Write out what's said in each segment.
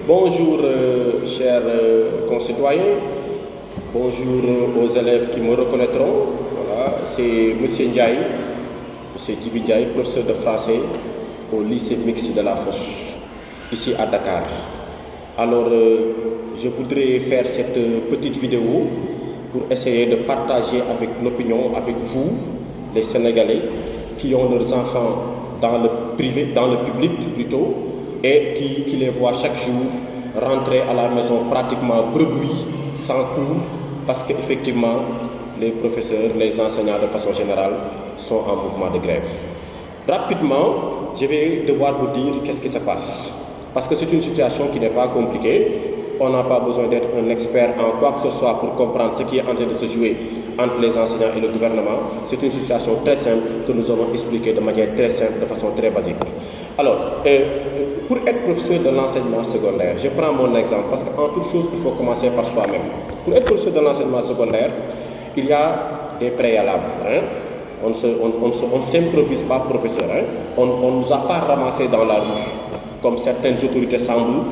Bonjour, chers concitoyens. Bonjour aux élèves qui me reconnaîtront. Voilà, c'est Monsieur Ndiaye, Monsieur Djibi Ndiaye, professeur de français au lycée mixte de la Fosse, ici à Dakar. Alors, je voudrais faire cette petite vidéo pour essayer de partager avec l'opinion, avec vous, les Sénégalais, qui ont leurs enfants dans le privé, dans le public plutôt, et qui les voient chaque jour rentrer à la maison pratiquement bredouilles, sans cours, parce qu'effectivement, les professeurs, les enseignants de façon générale sont en mouvement de grève. Rapidement, je vais devoir vous dire qu'est-ce qui se passe. Parce que c'est une situation qui n'est pas compliquée. On n'a pas besoin d'être un expert en quoi que ce soit pour comprendre ce qui est en train de se jouer entre les enseignants et le gouvernement. C'est une situation très simple que nous allons expliquer de manière très simple, de façon très basique. Alors, pour être professeur de l'enseignement secondaire, je prends mon exemple parce qu'en toute chose, il faut commencer par soi-même. Pour être professeur de l'enseignement secondaire, il y a des préalables. On ne s'improvise pas professeur. On ne nous a pas ramassés dans la rue, comme certaines autorités semblent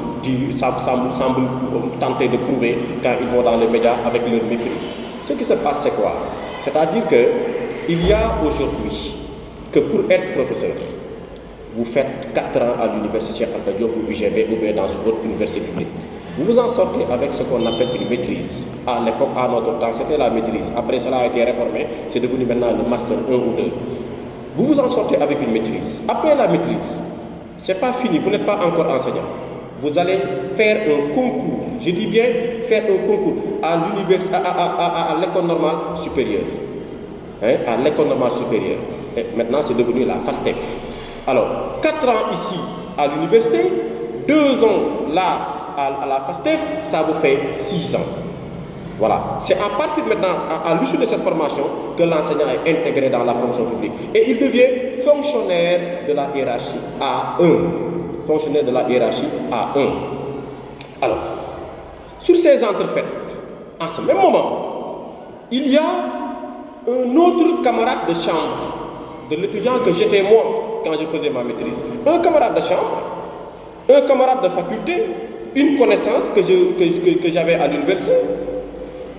tenter de prouver quand ils vont dans les médias avec leur mépris. Ce qui se passe, c'est quoi? C'est-à-dire qu'il y a aujourd'hui que pour être professeur, vous faites 4 ans à l'université Anta Diop ou UGB ou bien dans une autre université publique. Vous vous en sortez avec ce qu'on appelle une maîtrise. À l'époque, à notre temps, c'était la maîtrise. Après, cela a été réformé, c'est devenu maintenant le master 1 ou 2. Vous vous en sortez avec une maîtrise. Après la maîtrise, c'est pas fini, vous n'êtes pas encore enseignant. Vous allez faire un concours, je dis bien faire un concours à l'université, à l'école normale supérieure. À l'école normale supérieure. Et maintenant, c'est devenu la FASTEF. Alors, 4 ans ici à l'université, 2 ans là à la FASTEF, ça vous fait 6 ans. Voilà, c'est à partir maintenant, à l'issue de cette formation, que l'enseignant est intégré dans la fonction publique. Et il devient fonctionnaire de la hiérarchie A1. Fonctionnaire de la hiérarchie A1. Alors, sur ces entrefaites, en ce même moment, il y a un autre camarade de chambre de l'étudiant que j'étais moi quand je faisais ma maîtrise. Un camarade de chambre, un camarade de faculté, une connaissance que j'avais à l'université,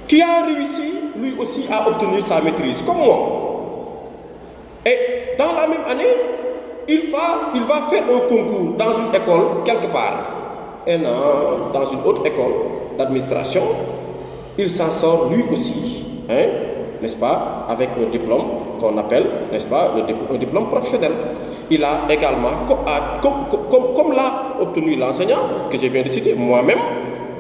qui a réussi lui aussi à obtenir sa maîtrise, comme moi. Et dans la même année, il va faire un concours dans une école quelque part. Et non, dans une autre école d'administration, il s'en sort lui aussi, n'est-ce pas, avec un diplôme qu'on appelle, n'est-ce pas, un diplôme professionnel. Il a également, comme l'a obtenu l'enseignant que je viens de citer, moi-même,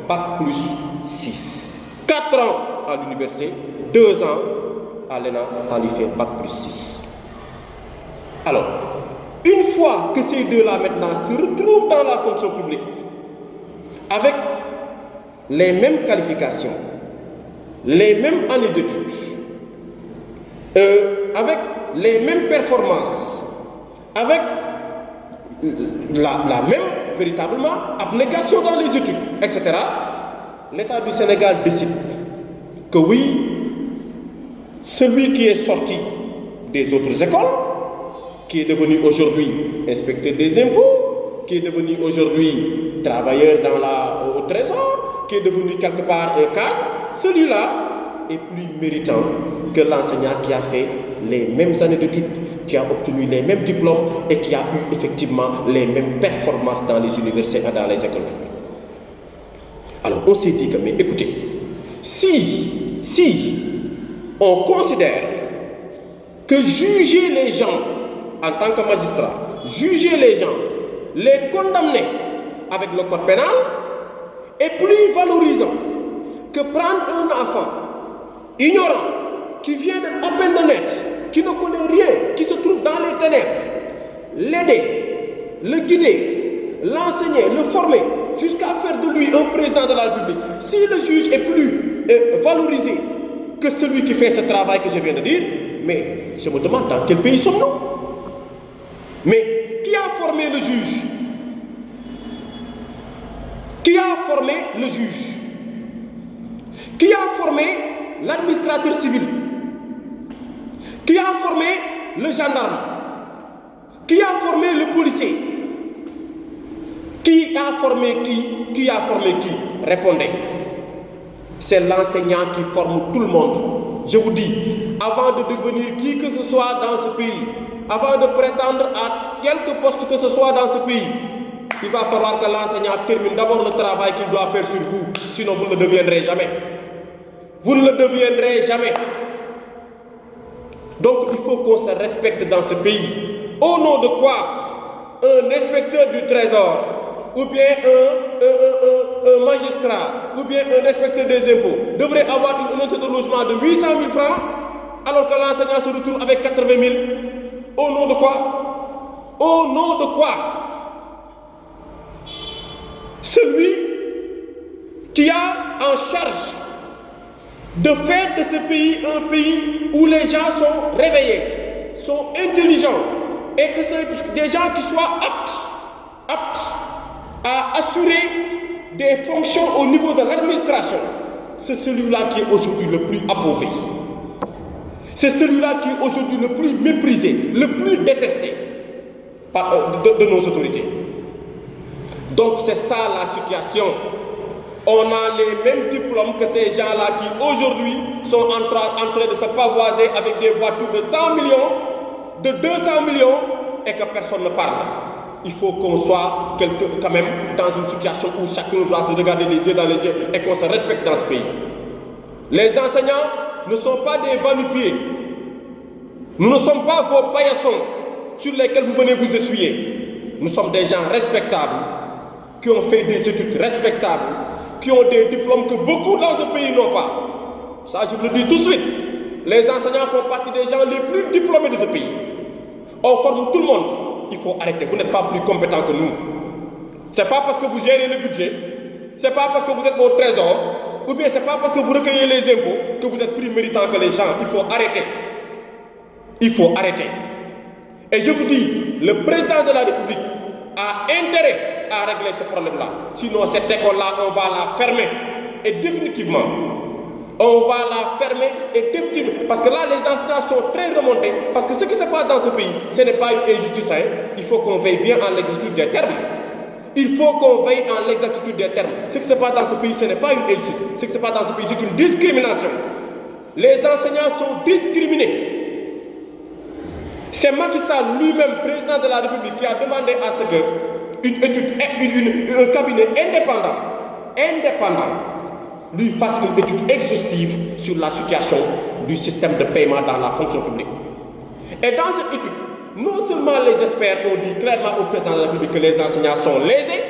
Bac plus 6. 4 ans à l'université, 2 ans à l'ENA, ça lui fait Bac plus 6. Alors, une fois que ces deux-là maintenant se retrouvent dans la fonction publique, avec les mêmes qualifications, les mêmes années d'études, avec les mêmes performances, avec la même, véritablement, abnégation dans les études, etc., l'État du Sénégal décide que oui, celui qui est sorti des autres écoles, qui est devenu aujourd'hui inspecteur des impôts, qui est devenu aujourd'hui travailleur au trésor, qui est devenu quelque part un cadre, celui-là est plus méritant que l'enseignant qui a fait les mêmes années d'études, qui a obtenu les mêmes diplômes et qui a eu effectivement les mêmes performances dans les universités et dans les écoles publiques. Alors on s'est dit que, mais écoutez, si on considère que juger les gens en tant que magistrat, juger les gens, les condamner avec le code pénal est plus valorisant que prendre un enfant ignorant qui vient à peine de naître, qui ne connaît rien, qui se trouve dans les ténèbres, l'aider, le guider, l'enseigner, le former, jusqu'à faire de lui un président de la République. Si le juge est plus valorisé que celui qui fait ce travail que je viens de dire, mais je me demande dans quel pays sommes-nous? Mais qui a formé le juge? Qui a formé le juge? Qui a formé l'administrateur civil? Qui a formé le gendarme? Qui a formé le policier? Qui a formé qui? Qui a formé qui? Répondez. C'est l'enseignant qui forme tout le monde. Je vous dis, avant de devenir qui que ce soit dans ce pays, avant de prétendre à quelque poste que ce soit dans ce pays, il va falloir que l'enseignant termine d'abord le travail qu'il doit faire sur vous, sinon vous ne le deviendrez jamais. Vous ne le deviendrez jamais. Donc il faut qu'on se respecte dans ce pays. Au nom de quoi un inspecteur du trésor, ou bien un magistrat, ou bien un inspecteur des impôts devrait avoir une unité de logement de 800 000 francs, alors que l'enseignant se retrouve avec 80 000. Au nom de quoi? Au nom de quoi? Celui qui a en charge de faire de ce pays un pays où les gens sont réveillés, sont intelligents, et que c'est des gens qui soient aptes à assurer des fonctions au niveau de l'administration, c'est celui-là qui est aujourd'hui le plus appauvri. C'est celui-là qui est aujourd'hui le plus méprisé, le plus détesté de nos autorités. Donc c'est ça la situation. On a les mêmes diplômes que ces gens-là qui aujourd'hui sont en train de se pavoiser avec des voitures de 100 millions, de 200 millions, et que personne ne parle. Il faut qu'on soit quand même dans une situation où chacun doit se regarder les yeux dans les yeux et qu'on se respecte dans ce pays. Les enseignants ne sont pas des va-nu-pieds. Nous ne sommes pas vos paillassons sur lesquels vous venez vous essuyer. Nous sommes des gens respectables, qui ont fait des études respectables, qui ont des diplômes que beaucoup dans ce pays n'ont pas. Ça, je vous le dis tout de suite. Les enseignants font partie des gens les plus diplômés de ce pays. On forme tout le monde. Il faut arrêter. Vous n'êtes pas plus compétents que nous. Ce n'est pas parce que vous gérez le budget, ce n'est pas parce que vous êtes au trésor, ou bien ce n'est pas parce que vous recueillez les impôts que vous êtes plus méritant que les gens. Il faut arrêter. Il faut arrêter. Et je vous dis, le président de la République a intérêt à régler ce problème-là. Sinon, cette école-là, on va la fermer. Et définitivement. On va la fermer et définitivement. Parce que là, les enseignants sont très remontés. Parce que ce qui se passe dans ce pays, ce n'est pas une injustice. Il faut qu'on veille bien à l'exactitude des termes. Il faut qu'on veille à l'exactitude des termes. Ce qui se passe dans ce pays, ce n'est pas une injustice. Ce qui se passe dans ce pays, c'est une discrimination. Les enseignants sont discriminés. C'est Macky Sall lui-même, président de la République, qui a demandé à ce qu'un cabinet indépendant, lui fasse une étude exhaustive sur la situation du système de paiement dans la fonction publique. Et dans cette étude, non seulement les experts ont dit clairement au président de la République que les enseignants sont lésés,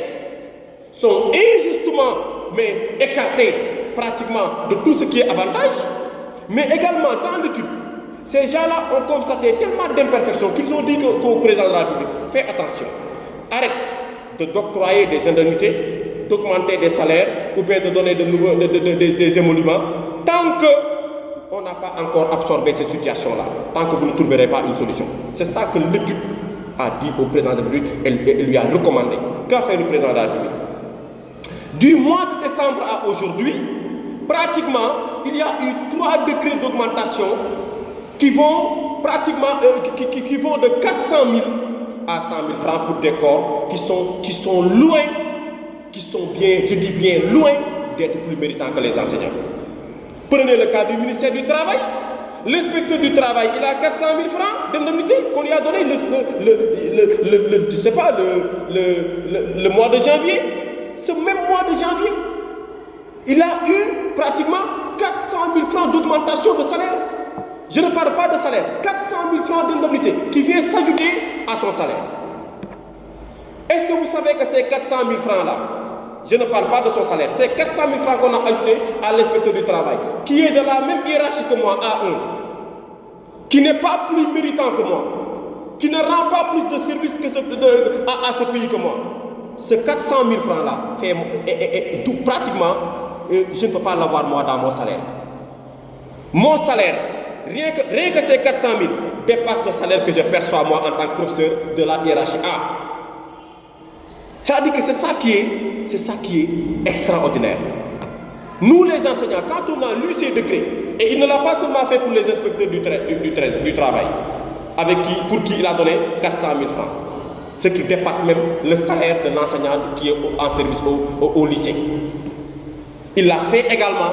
sont injustement écartés pratiquement de tout ce qui est avantage, mais également dans l'étude, ces gens-là ont constaté tellement d'imperfections qu'ils ont dit au président de la République, fais attention, arrête de d'octroyer des indemnités, d'augmenter des salaires ou bien de donner des émoluments tant qu'on n'a pas encore absorbé cette situation-là, tant que vous ne trouverez pas une solution. C'est ça que l'étude a dit au président de la République et lui a recommandé. Qu'a fait le président de la République? Du mois de décembre à aujourd'hui, pratiquement, il y a eu 3 décrets d'augmentation qui vont pratiquement qui vont de 400 000 à 100 000 francs pour des corps qui sont loin, qui sont bien, je dis bien loin d'être plus méritants que les enseignants. Prenez le cas du ministère du Travail. L'inspecteur du travail, il a 400 000 francs d'indemnité qu'on lui a donné le mois de janvier. Ce même mois de janvier, il a eu pratiquement 400 000 francs d'augmentation de salaire. Je ne parle pas de salaire, 400 000 francs d'indemnité qui vient s'ajouter à son salaire. Est-ce que vous savez que ces 400 000 francs-là, je ne parle pas de son salaire, c'est 400 000 francs qu'on a ajouté à l'inspecteur du travail, qui est de la même hiérarchie que moi, A1, qui n'est pas plus méritant que moi, qui ne rend pas plus de services à ce pays que moi. Ce 400 000 francs-là, tout pratiquement, je ne peux pas l'avoir moi dans mon salaire. Mon salaire, rien que ces 400 000 dépasse le salaire que je perçois moi en tant que professeur de la hiérarchie A. Ça dit que c'est ça qui est extraordinaire. Nous les enseignants, quand on a lu ces décrets, et il ne l'a pas seulement fait pour les inspecteurs du travail, pour qui il a donné 400 000 francs. ce qui dépasse même le salaire de l'enseignant qui est en service au lycée. Il l'a fait également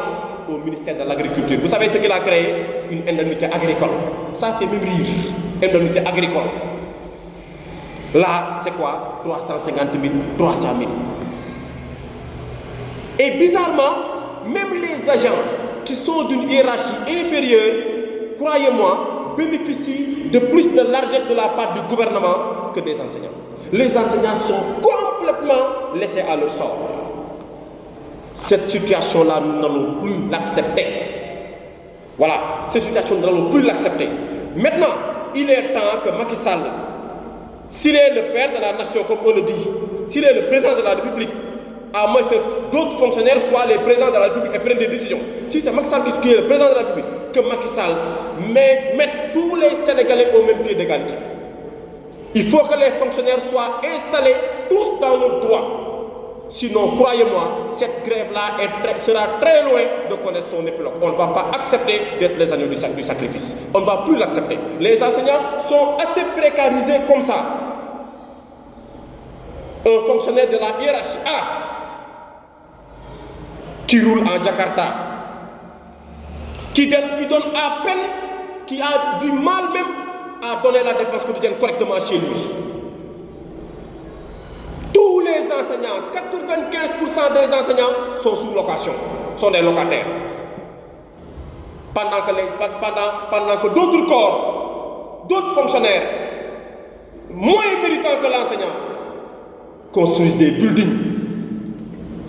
au ministère de l'Agriculture. Vous savez ce qu'il a créé? Une indemnité agricole. Ça fait même rire. Indemnité agricole. Là, c'est quoi? 350 000, 300 000. Et bizarrement, même les agents qui sont d'une hiérarchie inférieure, croyez-moi, bénéficient de plus de largesse de la part du gouvernement que des enseignants. Les enseignants sont complètement laissés à leur sort. Cette situation-là, nous n'allons plus l'accepter. Voilà, cette situation, nous n'allons plus l'accepter. Maintenant, il est temps que Macky Sall, s'il est le père de la nation, comme on le dit, s'il est le président de la République, à moins que d'autres fonctionnaires soient les présidents de la République et prennent des décisions. Si c'est Macky Sall qui est le président de la République, que Macky Sall mette tous les Sénégalais au même pied d'égalité. Il faut que les fonctionnaires soient installés tous dans leurs droits. Sinon, croyez-moi, cette grève-là sera très loin de connaître son épilogue. On ne va pas accepter d'être les agneaux du sacrifice. On ne va plus l'accepter. Les enseignants sont assez précarisés comme ça. Un fonctionnaire de la hiérarchie A qui roule en Jakarta, qui donne à peine, qui a du mal même à donner la dépense quotidienne correctement chez lui. Tous les enseignants, 95% des enseignants sont sous location, sont des locataires. Pendant que d'autres corps, d'autres fonctionnaires, moins méritants que l'enseignant, construisent des buildings,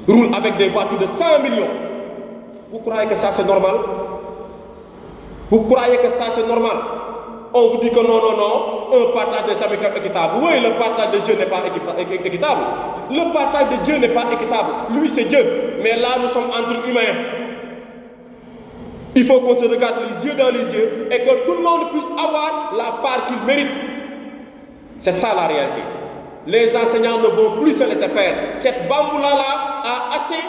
roulent avec des voitures de 100 millions. Vous croyez que ça c'est normal? Vous croyez que ça c'est normal? On vous dit que non, un partage n'est jamais équitable. Oui, le partage de Dieu n'est pas équitable. Le partage de Dieu n'est pas équitable. Lui, c'est Dieu. Mais là, nous sommes entre humains. Il faut qu'on se regarde les yeux dans les yeux et que tout le monde puisse avoir la part qu'il mérite. C'est ça la réalité. Les enseignants ne vont plus se laisser faire. Cette bamboula-là a assez,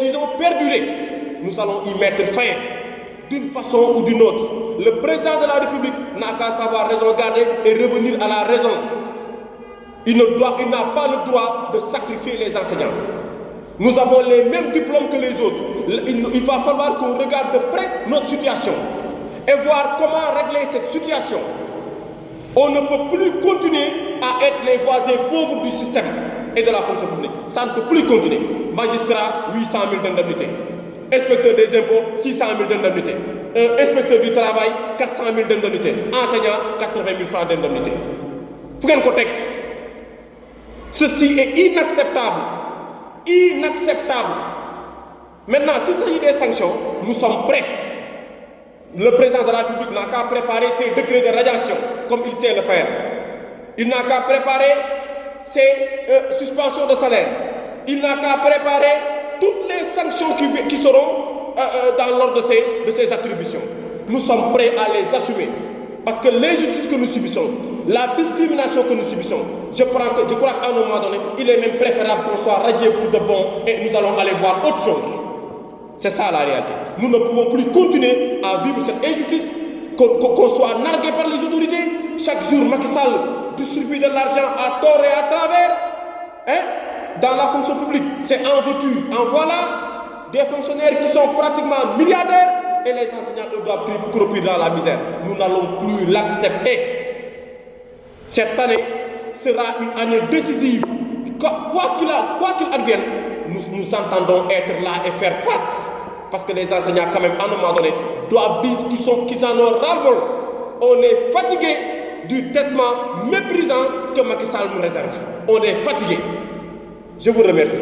disons, perduré. Nous allons y mettre fin. D'une façon ou d'une autre. Le président de la République n'a qu'à savoir raison garder et revenir à la raison. Il n'a pas le droit de sacrifier les enseignants. Nous avons les mêmes diplômes que les autres. Il va falloir qu'on regarde de près notre situation et voir comment régler cette situation. On ne peut plus continuer à être les voisins pauvres du système et de la fonction publique. Ça ne peut plus continuer. Magistrat, 800 000 d'indemnité. Inspecteur des impôts, 600 000 d'indemnité. Inspecteur du travail, 400 000 d'indemnité. Enseignant, 80 000 francs d'indemnité. Ceci est inacceptable. Inacceptable. Maintenant, s'il s'agit des sanctions, nous sommes prêts. Le président de la République n'a qu'à préparer ses décrets de radiation, comme il sait le faire. Il n'a qu'à préparer ses suspensions de salaire. Il n'a qu'à préparer toutes les sanctions qui seront dans l'ordre de ses attributions. Nous sommes prêts à les assumer. Parce que l'injustice que nous subissons, la discrimination que nous subissons, je crois qu'à un moment donné, il est même préférable qu'on soit radié pour de bon et nous allons aller voir autre chose. C'est ça la réalité. Nous ne pouvons plus continuer à vivre cette injustice, qu'on soit nargué par les autorités. Chaque jour, Macky Sall distribue de l'argent à tort et à travers. Dans la fonction publique, c'est en veux-tu, en voilà, des fonctionnaires qui sont pratiquement milliardaires et les enseignants eux doivent croupir dans la misère. Nous n'allons plus l'accepter. Cette année sera une année décisive. Quoi qu'il advienne, nous entendons être là et faire face. Parce que les enseignants, quand même, à un moment donné, doivent dire qu'ils en ont ras-le-bol. On est fatigué du traitement méprisant que Macky Sall nous réserve. On est fatigué. Je vous remercie.